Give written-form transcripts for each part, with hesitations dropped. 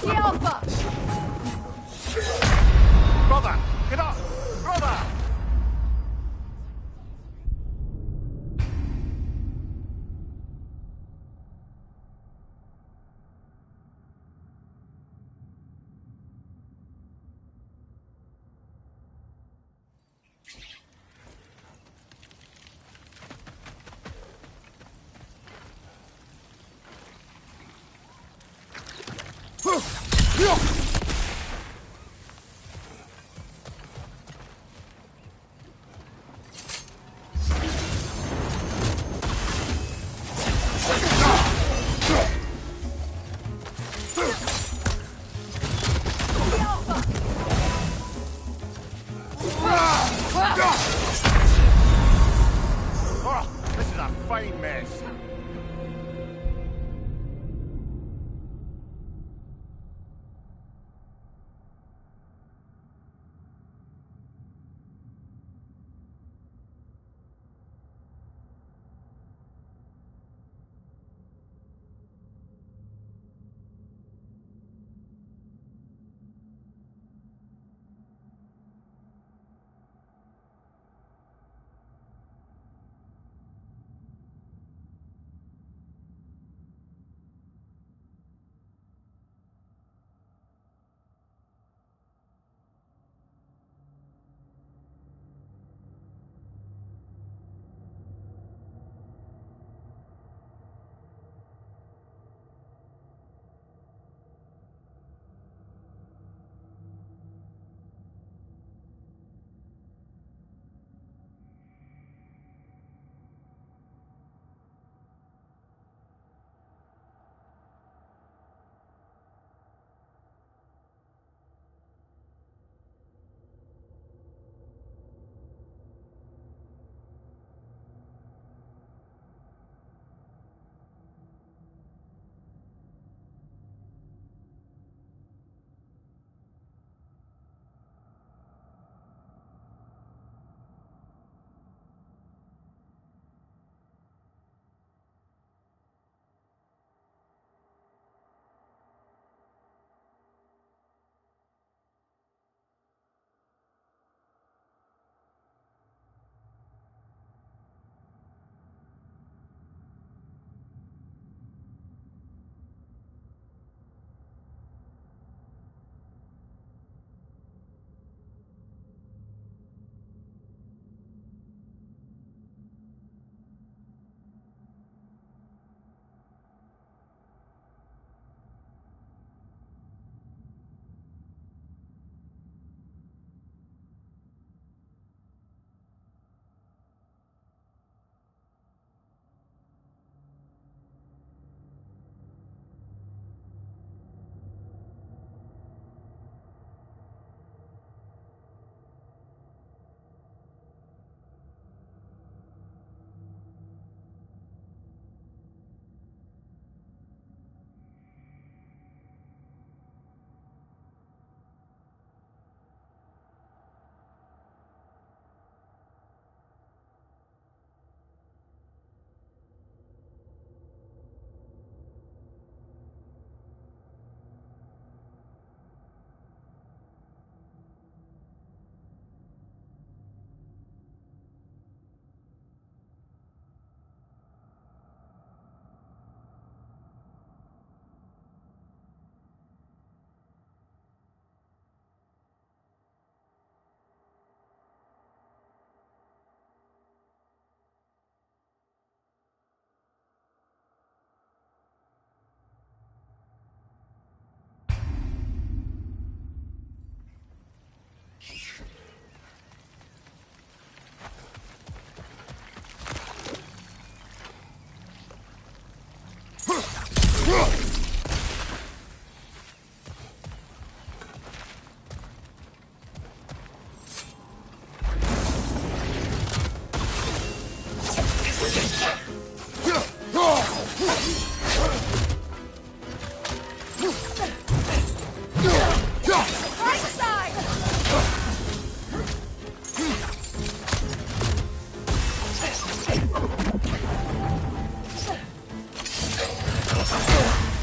Alpha! Brother! Get up! Brother! Oh, this is a fine mess.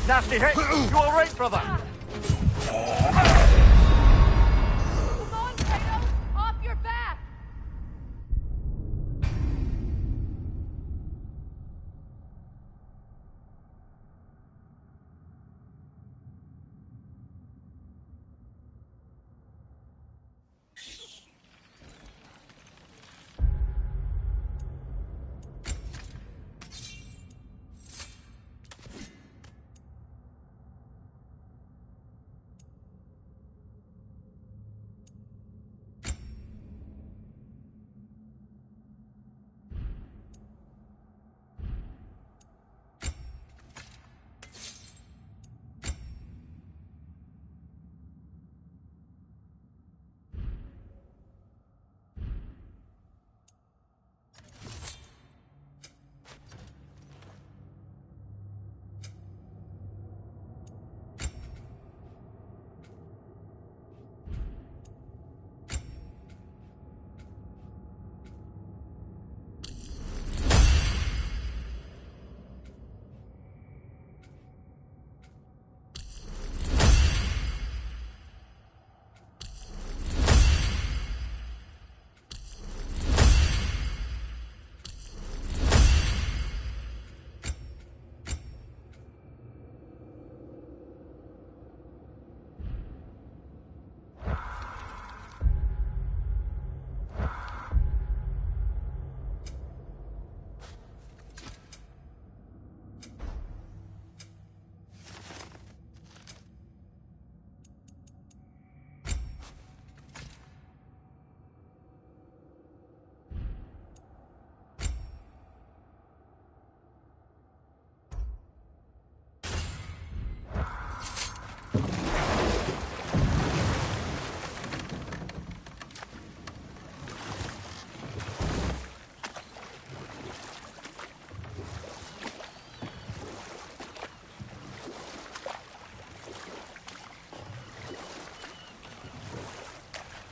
Nasty hit! You all right, brother?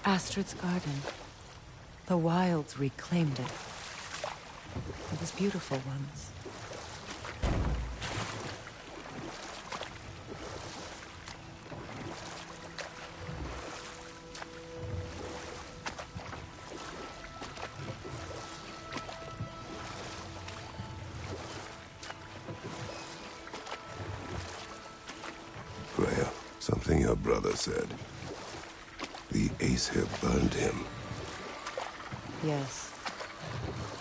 Astrid's garden. The wilds reclaimed it. It was beautiful once. Freya, something your brother said. The Aesir burned him. Yes.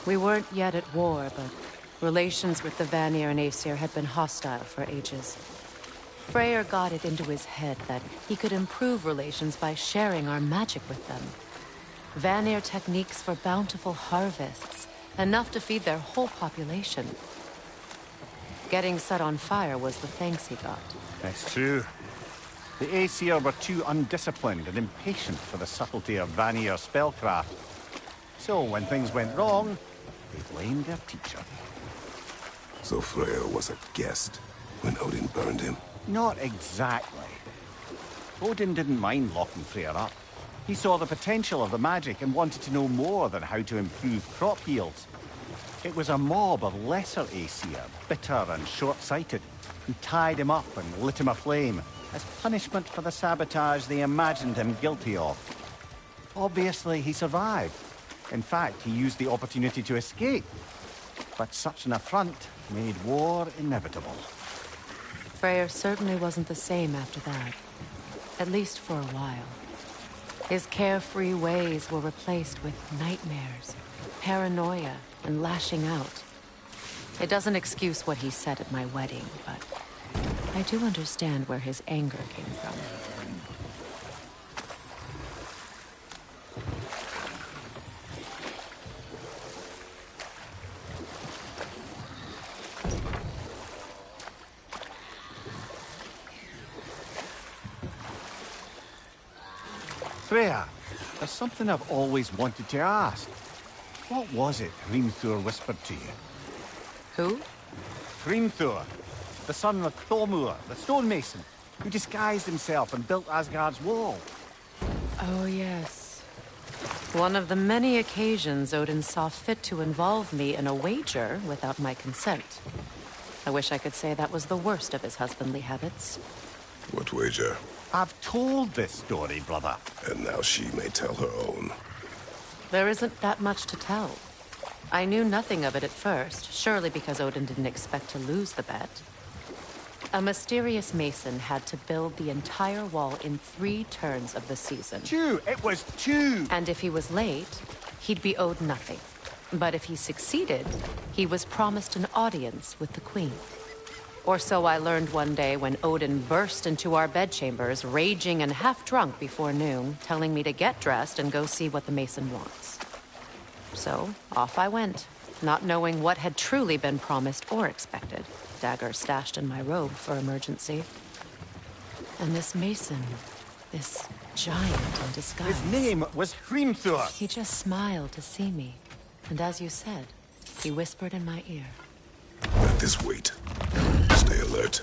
We weren't yet at war, but relations with the Vanir and Aesir had been hostile for ages. Freyr got it into his head that he could improve relations by sharing our magic with them. Vanir techniques for bountiful harvests, enough to feed their whole population. Getting set on fire was the thanks he got. It's true. The Aesir were too undisciplined and impatient for the subtlety of Vanir spellcraft. So when things went wrong, they blamed their teacher. So Freya was a guest when Odin burned him? Not exactly. Odin didn't mind locking Freyr up. He saw the potential of the magic and wanted to know more than how to improve crop yields. It was a mob of lesser Aesir, bitter and short-sighted, who tied him up and lit him aflame as punishment for the sabotage they imagined him guilty of. Obviously, he survived. In fact, he used the opportunity to escape. But such an affront made war inevitable. Freyr certainly wasn't the same after that. At least for a while. His carefree ways were replaced with nightmares, paranoia, and lashing out. It doesn't excuse what he said at my wedding, but I do understand where his anger came from. Freya, there's something I've always wanted to ask. What was it Hrimthur whispered to you? Who? Hrimthur, the son of Thormur, the stonemason, who disguised himself and built Asgard's wall. Oh, yes. One of the many occasions Odin saw fit to involve me in a wager without my consent. I wish I could say that was the worst of his husbandly habits. What wager? I've told this story, brother. And now she may tell her own. There isn't that much to tell. I knew nothing of it at first, surely because Odin didn't expect to lose the bet. A mysterious mason had to build the entire wall in 3 turns of the season. 2! It was 2! And if he was late, he'd be owed nothing. But if he succeeded, he was promised an audience with the queen. Or so I learned one day when Odin burst into our bedchambers, raging and half-drunk before noon, telling me to get dressed and go see what the mason wants. So, off I went, not knowing what had truly been promised or expected. Dagger stashed in my robe for emergency. And this mason, this giant in disguise... His name was Hrimthur! He just smiled to see me. And as you said, he whispered in my ear. Let this wait. Stay alert.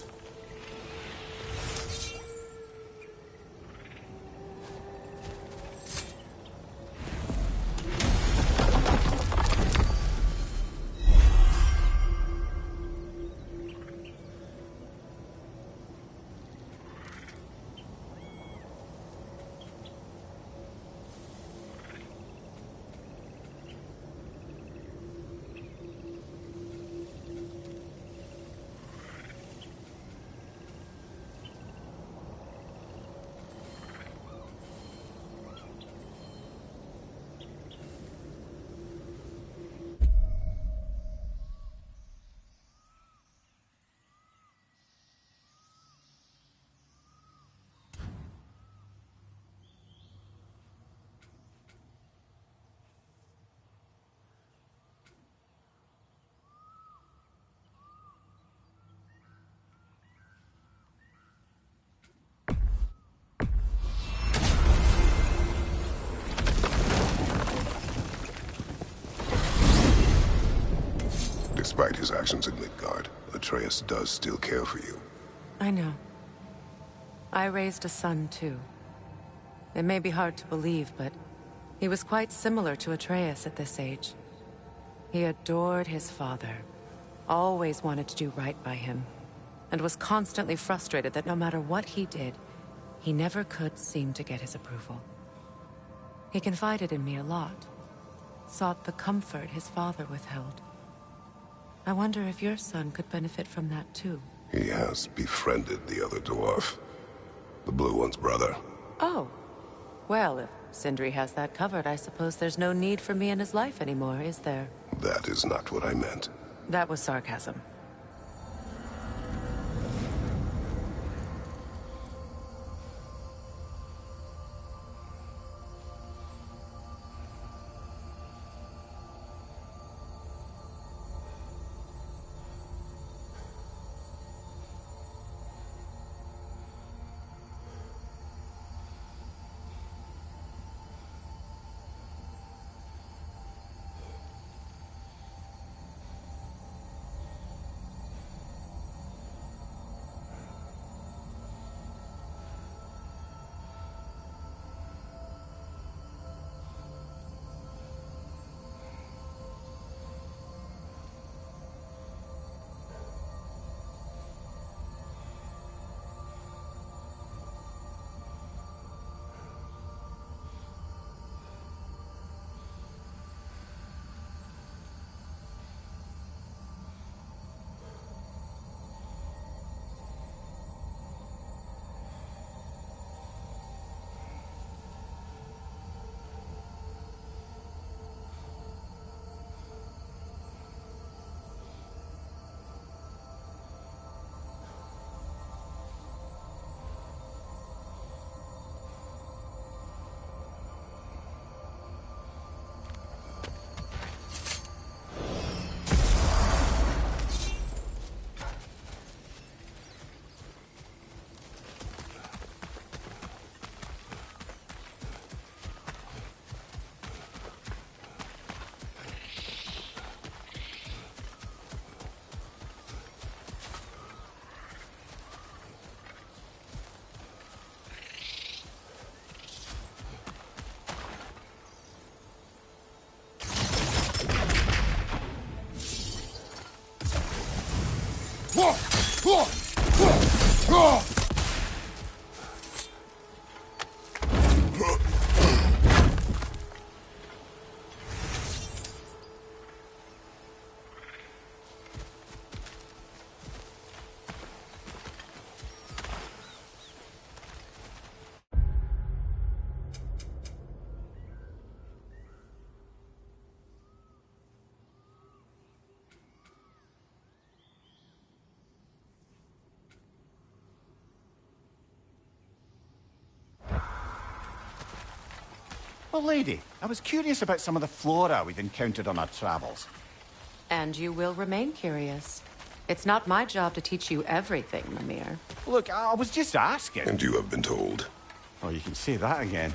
Despite his actions in Midgard, Atreus does still care for you. I know. I raised a son, too. It may be hard to believe, but he was quite similar to Atreus at this age. He adored his father, always wanted to do right by him, and was constantly frustrated that no matter what he did, he never could seem to get his approval. He confided in me a lot, sought the comfort his father withheld. I wonder if your son could benefit from that too. He has befriended the other dwarf. The blue one's brother. Oh. Well, if Sindri has that covered, I suppose there's no need for me in his life anymore, is there? That is not what I meant. That was sarcasm. Well, lady, I was curious about some of the flora we've encountered on our travels. And you will remain curious. It's not my job to teach you everything, Mimir. Look, I was just asking. And you have been told. Oh, you can say that again.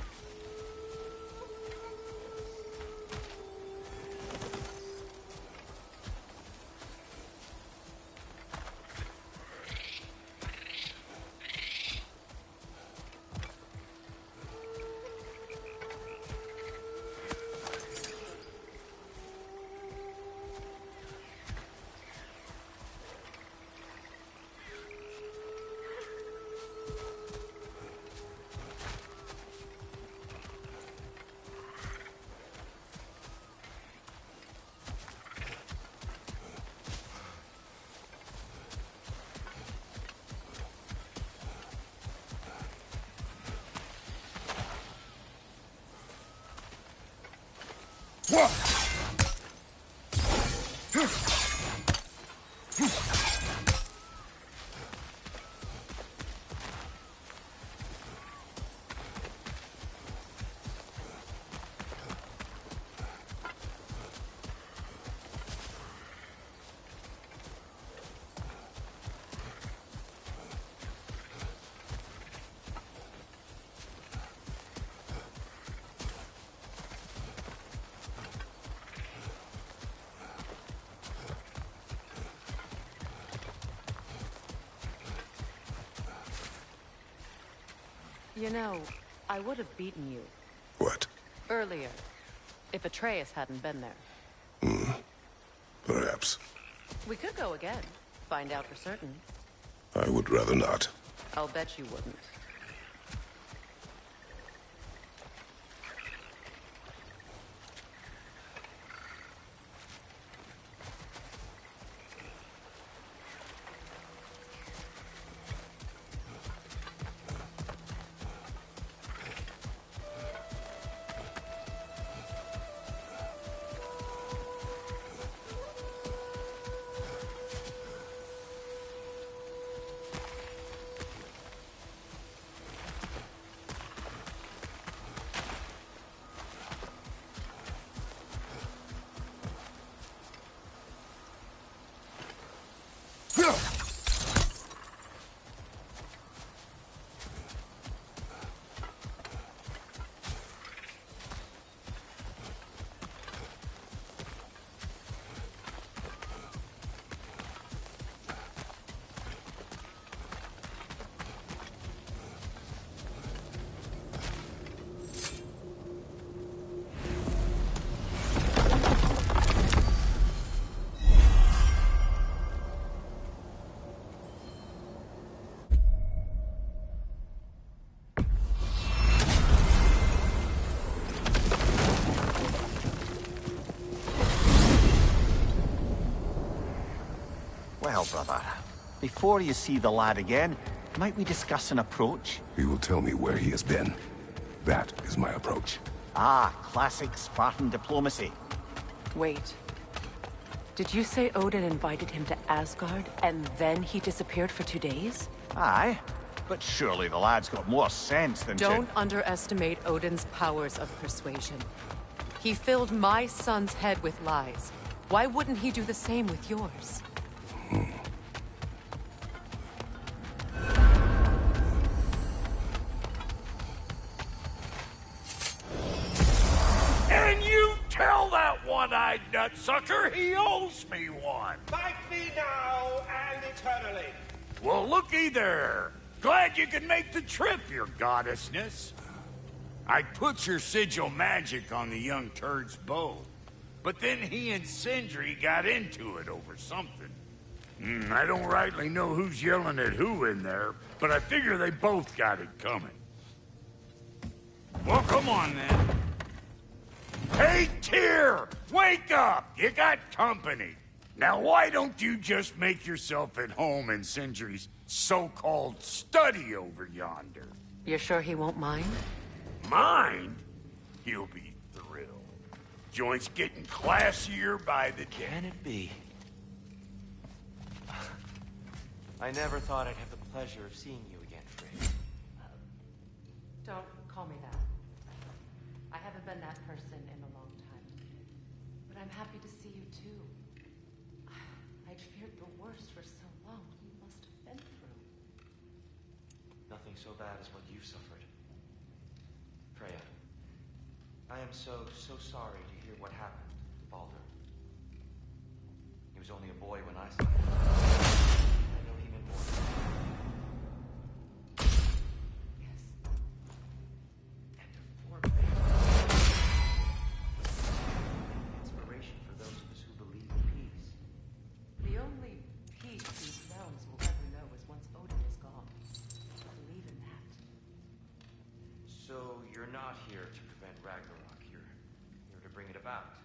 You know, I would have beaten you What? earlier, if Atreus hadn't been there. Perhaps. We could go again, find out for certain. I would rather not. I'll bet you wouldn't. Well, brother, before you see the lad again, might we discuss an approach? He will tell me where he has been. That is my approach. Ah, classic Spartan diplomacy. Wait. Did you say Odin invited him to Asgard, and then he disappeared for 2 days? Aye, but surely the lad's got more sense than Don't underestimate Odin's powers of persuasion. He filled my son's head with lies. Why wouldn't he do the same with yours? And you tell that one-eyed nutsucker he owes me one. Fight me now and eternally. Well, looky there. Glad you could make the trip, your goddessness. I put your sigil magic on the young turd's bow, but then he and Sindri got into it over something. I don't rightly know who's yelling at who in there, but I figure they both got it coming. Well, come on then. Hey, Tyr! Wake up! You got company. Now, why don't you just make yourself at home in Sindri's so-called study over yonder? You're sure he won't mind? Mind? He'll be thrilled. Joint's getting classier by the day. Can it be? I never thought I'd have the pleasure of seeing you again, Frey. Don't call me that. I haven't been that person in a long time. But I'm happy to see you too. I'd feared the worst for so long. You must have been through. Nothing so bad as what you've suffered. Freya, I am so sorry to hear what happened to Baldur. He was only a boy when I saw him. I know he meant more to me. Yes. And to forbear. Inspiration for those of us who believe in peace. The only peace these realms will ever know is once Odin is gone. I believe in that. So you're not here to prevent Ragnarok. You're here to bring it about.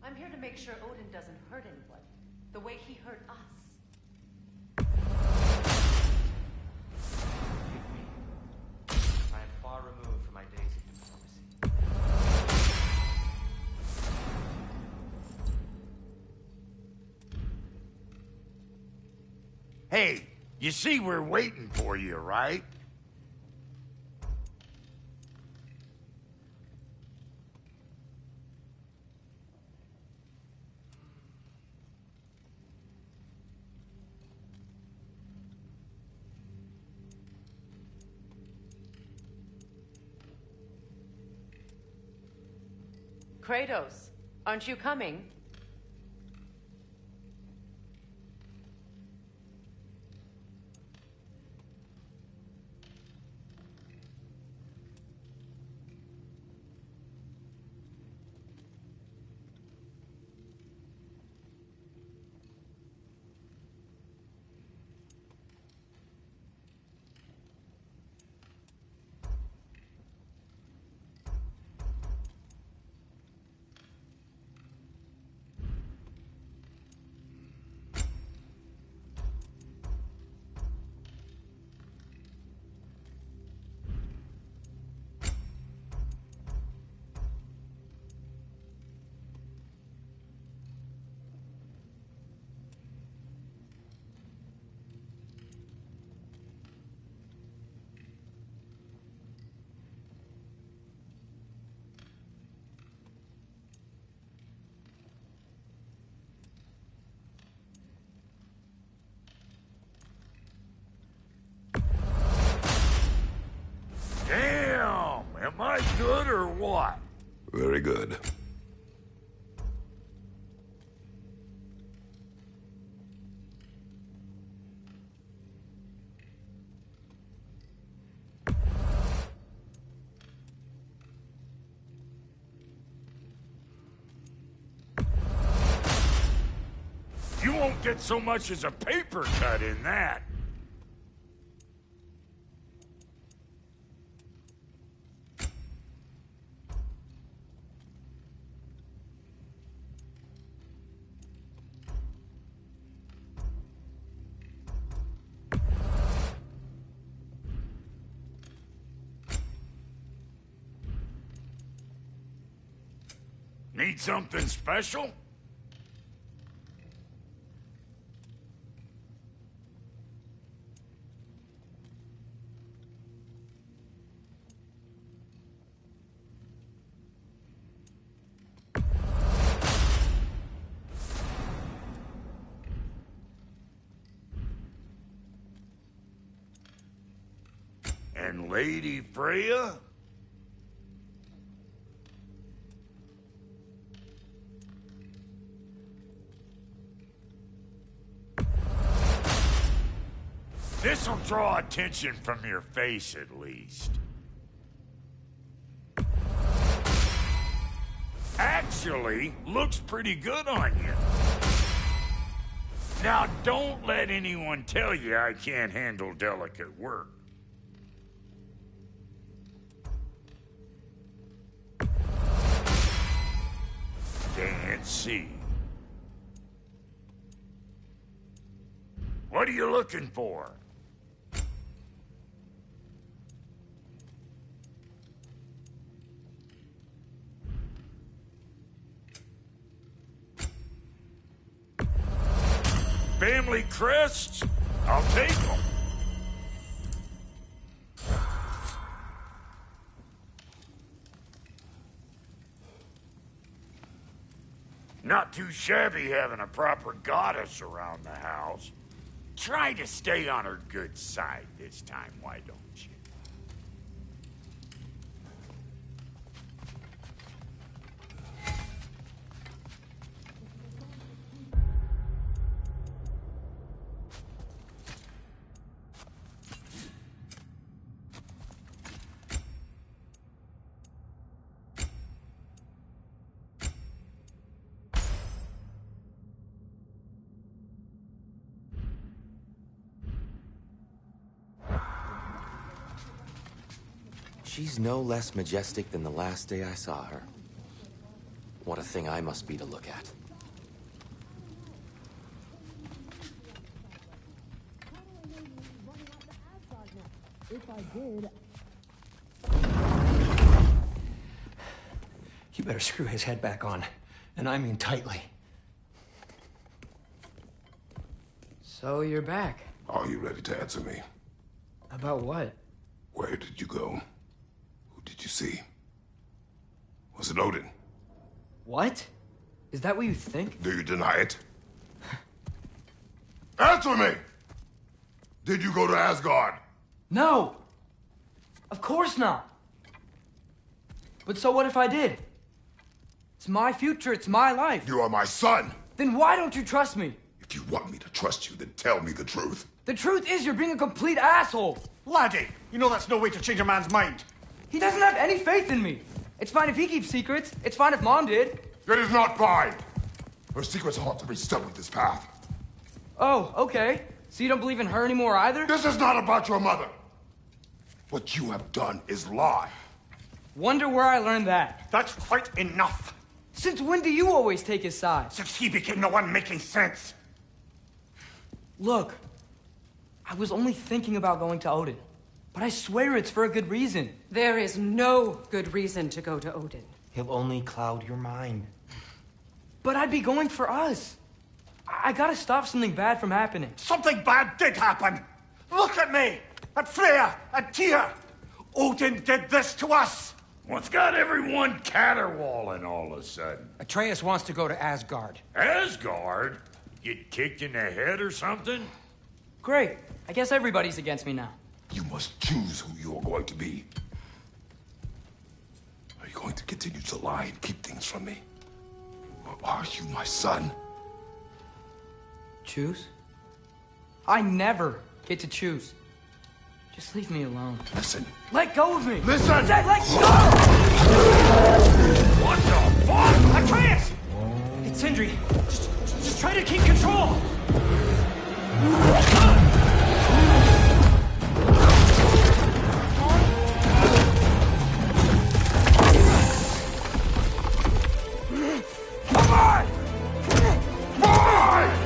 I'm here to make sure Odin doesn't hurt anyone, the way he hurt us. Forgive me. I am far removed from my days of diplomacy. Hey, you see we're waiting for you, right? Kratos, aren't you coming? or what? Very good. You won't get so much as a paper cut in that. Need something special? And Lady Freya? This'll draw attention from your face, at least. Actually, looks pretty good on you. Now, don't let anyone tell you I can't handle delicate work. Can't see. What are you looking for? Family crests? I'll take them. Not too shabby having a proper goddess around the house. Try to stay on her good side this time, why don't you? She's no less majestic than the last day I saw her. What a thing I must be to look at. If I did... You better screw his head back on. And I mean tightly. So you're back. Are you ready to answer me? About what? Where did you go? Who did you see? Was it Odin? What? Is that what you think? Do you deny it? Answer me! Did you go to Asgard? No! Of course not! But so what if I did? It's my future, it's my life. You are my son! Then why don't you trust me? If you want me to trust you, then tell me the truth. The truth is you're being a complete asshole! Laddie, you know that's no way to change a man's mind. He doesn't have any faith in me. It's fine if he keeps secrets. It's fine if Mom did. It is not fine! Her secrets ought to be stuck with this path. Oh, okay. So you don't believe in her anymore either? This is not about your mother. What you have done is lie. Wonder where I learned that. That's quite enough. Since when do you always take his side? Since he became the one making sense. Look, I was only thinking about going to Odin. But I swear it's for a good reason. There is no good reason to go to Odin. He'll only cloud your mind. But I'd be going for us. I gotta stop something bad from happening. Something bad did happen. Look at me, at Freya, at Tyr. Odin did this to us. What's got everyone caterwauling all of a sudden? Atreus wants to go to Asgard. Asgard? Get kicked in the head or something? Great. I guess everybody's against me now. You must choose who you are going to be. Are you going going to continue to lie and keep things from me? Or are you my son? Choose? I never get to choose. Just leave me alone. Listen. Let go of me! Listen! I said let go! What the fuck? Atreus! It's Sindri. Just try to keep control. Come on! Come on!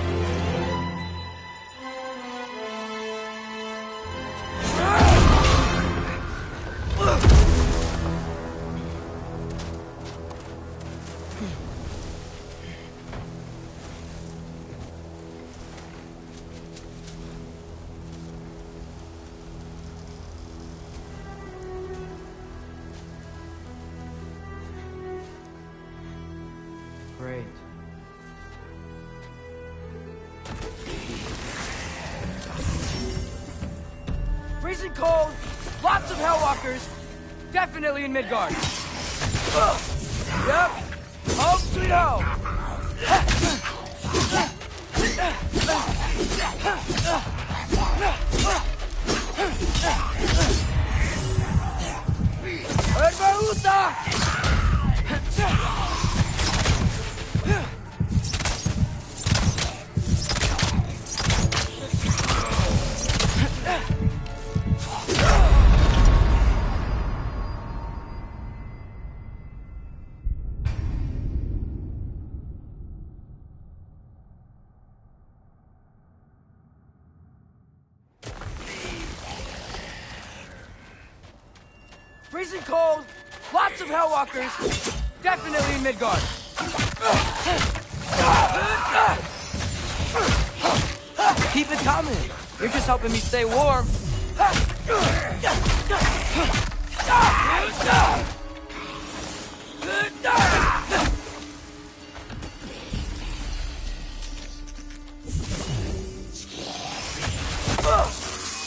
Great. Freezing cold, lots of Hellwalkers, definitely in Midgard. Yep, home sweet home. Hermauta! Freezing cold, lots of Hellwalkers, definitely in Midgard. Keep it coming. You're just helping me stay warm.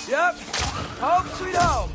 Yep, home sweet home.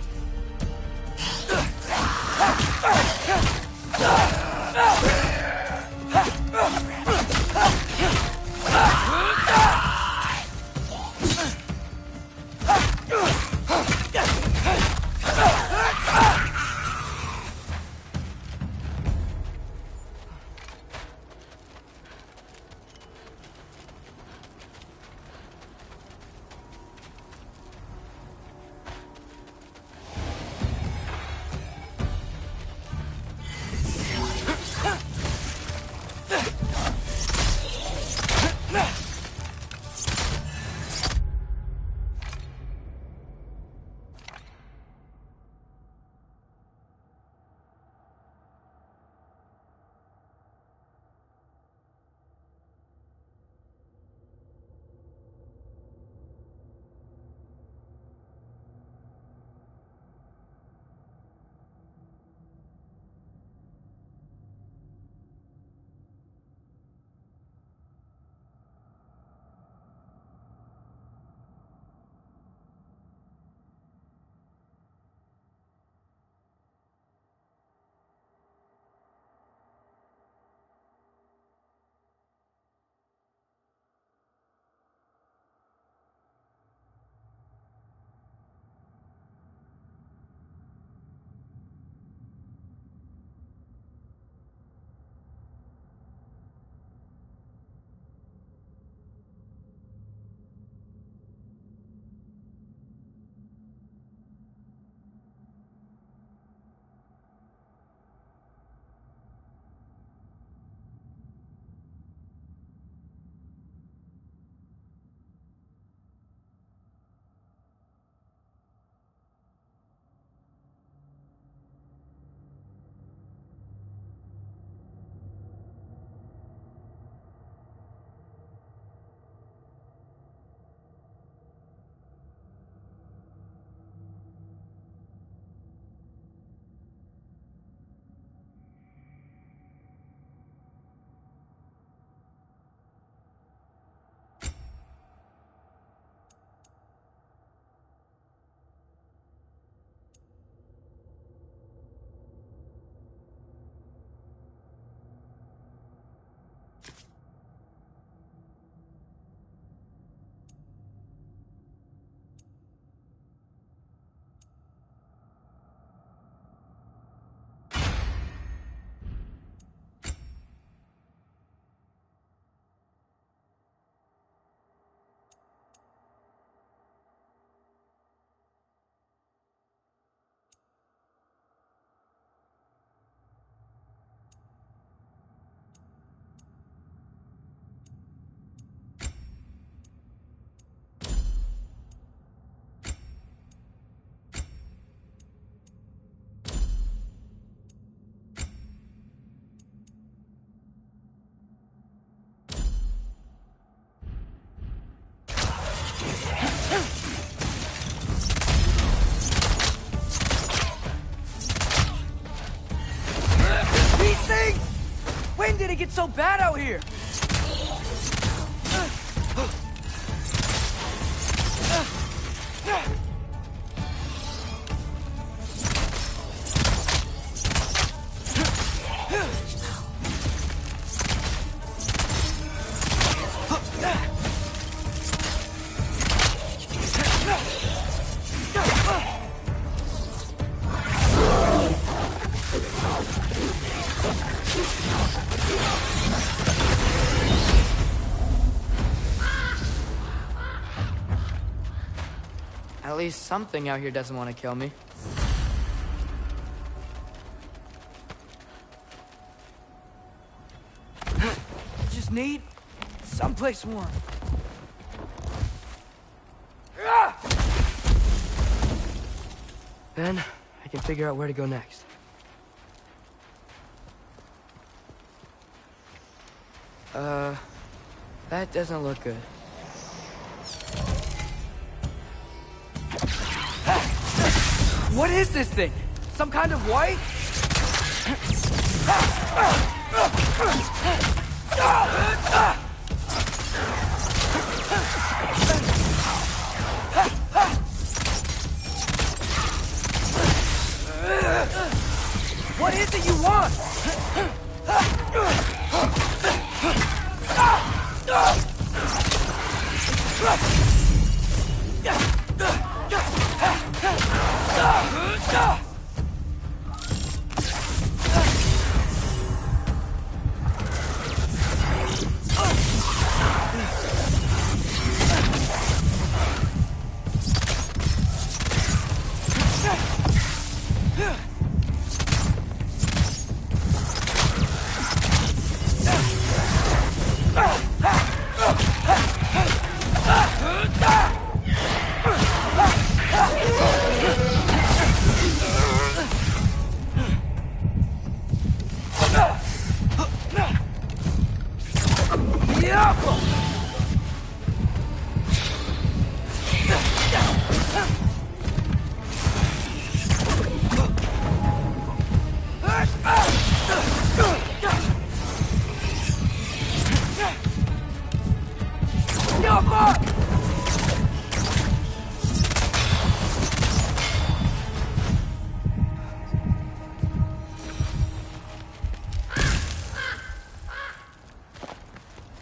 it get so bad out here? At least something out here doesn't want to kill me. Just need someplace warm. Then I can figure out where to go next. That doesn't look good. What is this thing? Some kind of white? What is it you want?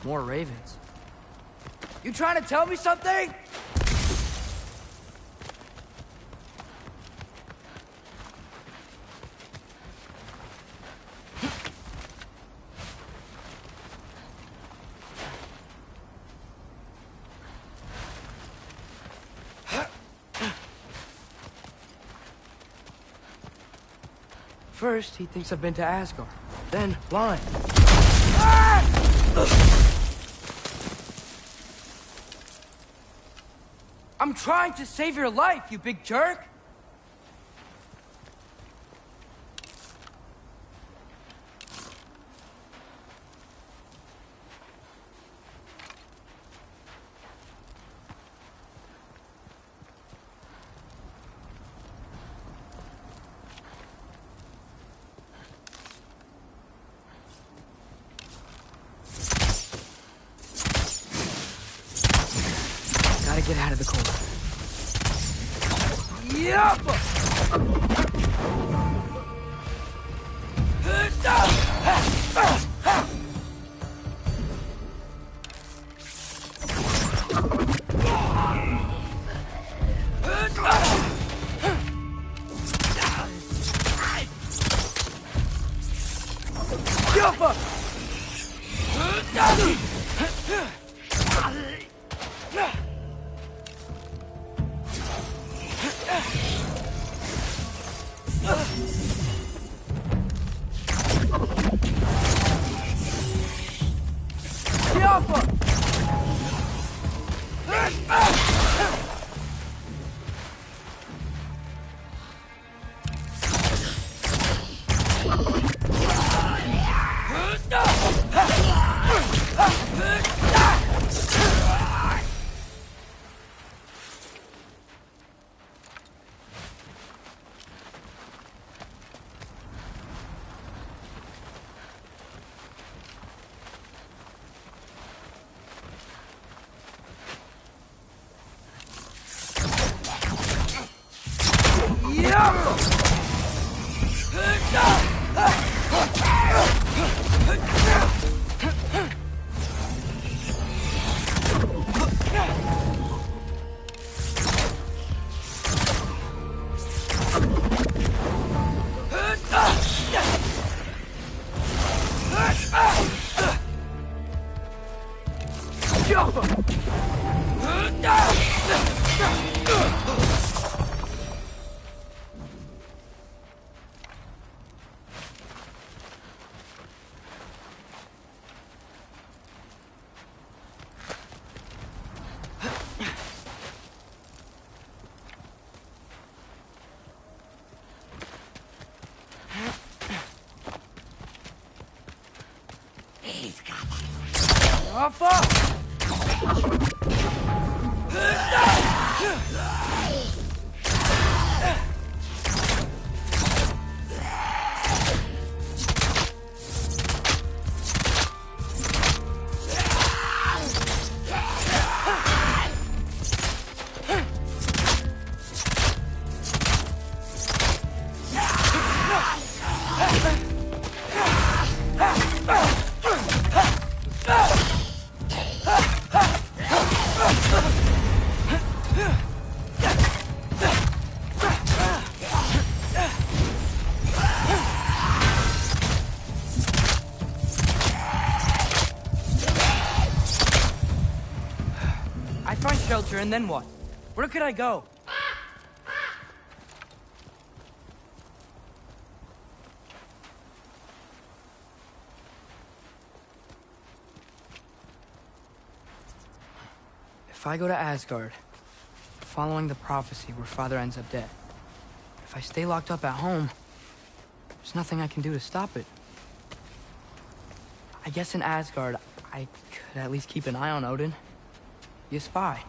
More ravens. You trying to tell me something? First, he thinks I've been to Asgard. Then, blind. I'm trying to save your life, you big jerk! Gotta get out of the corner. Yup! Oh, fuck! Shelter, and then what? Where could I go? If I go to Asgard, following the prophecy where Father ends up dead, if I stay locked up at home, there's nothing I can do to stop it. I guess in Asgard, I could at least keep an eye on Odin. Be a spy.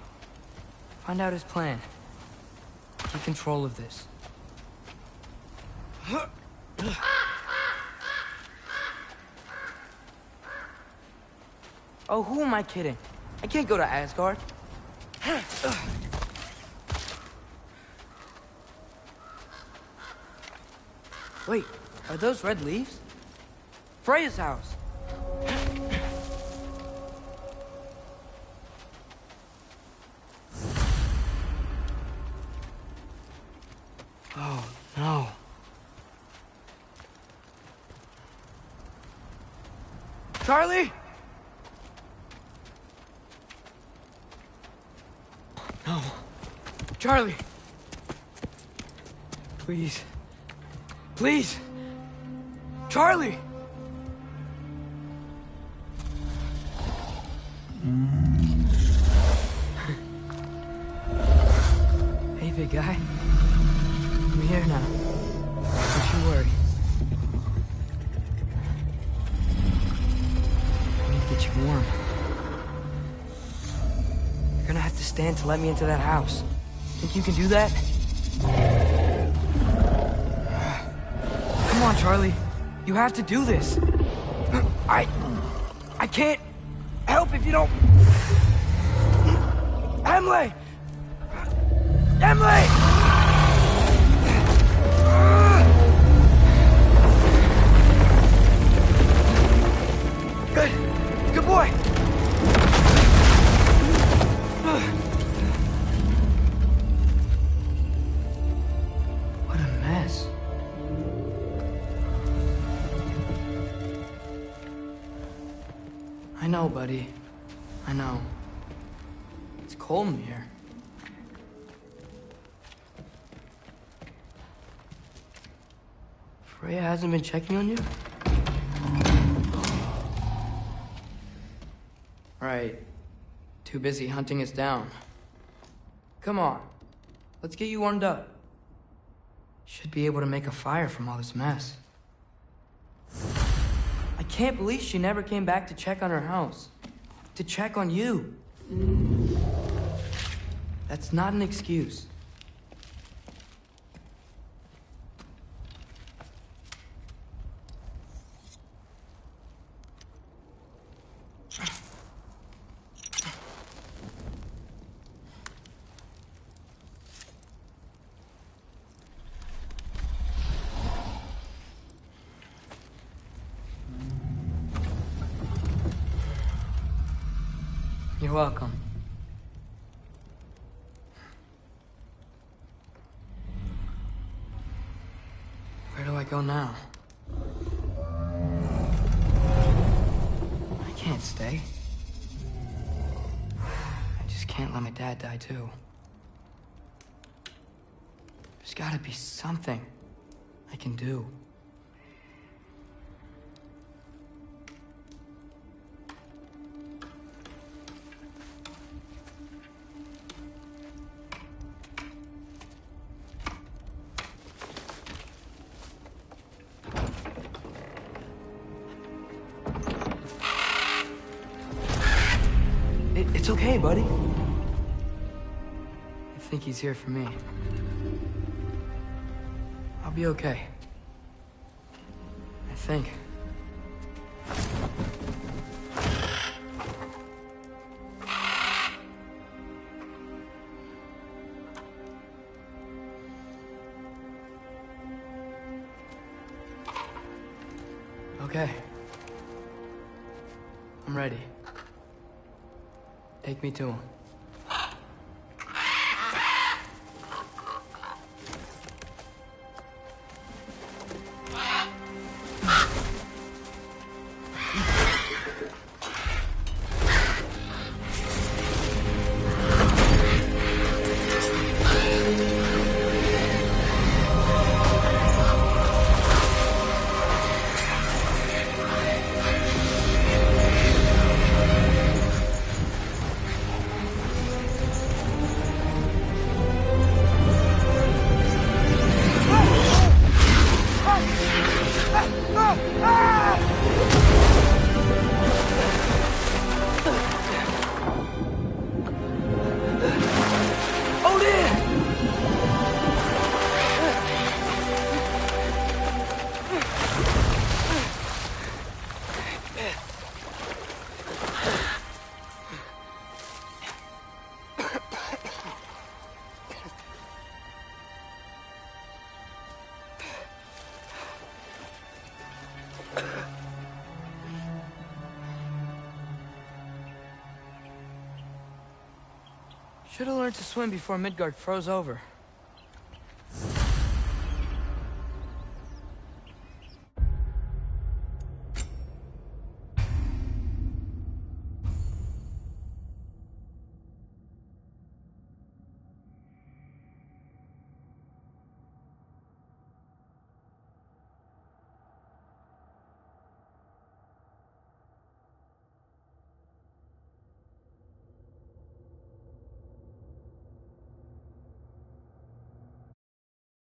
Find out his plan. Take control of this. Oh, who am I kidding? I can't go to Asgard. Wait, are those red leaves? Freya's house. Oh, no. Charlie? No. Charlie. Please. Please. Charlie! Hey, big guy. I'm here now. Don't you worry. I need to get you warm. You're gonna have to stand to let me into that house. Think you can do that? Come on, Charlie. You have to do this. I can't help if you don't... Emily! Emily! Good boy. What a mess. I know, buddy. I know. It's cold in here. Freya hasn't been checking on you? Right. Too busy hunting us down. Come on. Let's get you warmed up. Should be able to make a fire from all this mess. I can't believe she never came back to check on her house. To check on you. That's not an excuse. You're welcome. Where do I go now? I can't stay. I just can't let my dad die too. There's gotta be something I can do. It's okay, buddy. I think he's here for me. I'll be okay. I think. Okay. I'm ready. Take me to him. Should have learned to swim before Midgard froze over.